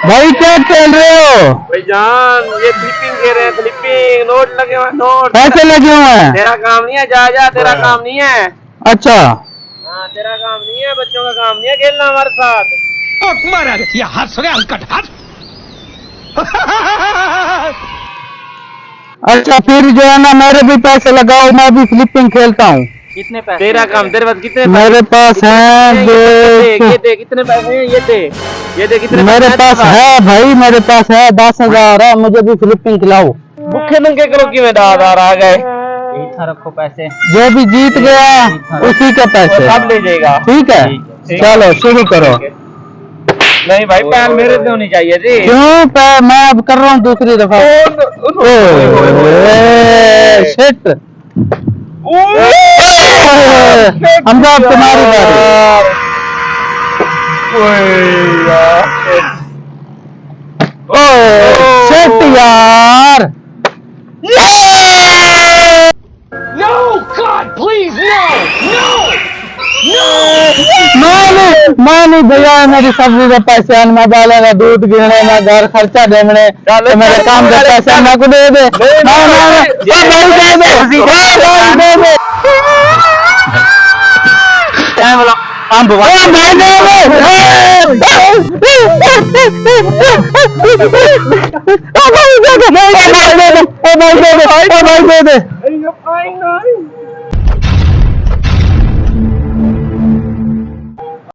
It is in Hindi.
भाई क्या खेल रहे हो भाईजान? ये क्लिपिंग कह रहे हैं, क्लिपिंग। नोट लगे हुए, नोट पैसे लगे हुए हैं। तेरा काम नहीं है, जा तेरा काम नहीं है। अच्छा हाँ, तेरा काम नहीं है, बच्चों का काम नहीं है खेलना हमारे साथ। महाराज ये हंस रहे हलकट हंस। अच्छा फिर जो है ना मेरे भी पैसे लगाओ, मैं भी फ्लिपिंग खेलता हूँ। कितने पैसे? तेरा काम, तेरे पास कितने मेरे पास है ये दे कितने पैसे हैं? ये दे कितने? मेरे पास है भाई, मेरे पास है 10,000 है, मुझे भी फ्लिपिंग खिलाओ। भूखे नंगे करो कि में 10,000 आ गए। रखो पैसे, जो भी जीत गया उसी के पैसे सब ले जाएगा। ठीक है, चलो शुरू करो। नहीं भाई, पैन मेरे से होनी चाहिए जी। क्यों? मैं अब कर रहा हूँ दूसरी दफा। शिट, हमजा अब तुम्हारी बारी। शिट यार, No, God, please, no. मानी भैया मेरी सब्जी के पैसे मैं डालेगा, दूध गिरने में, घर खर्चा देने, तो मेरे काम के पैसे मैं को दे दे।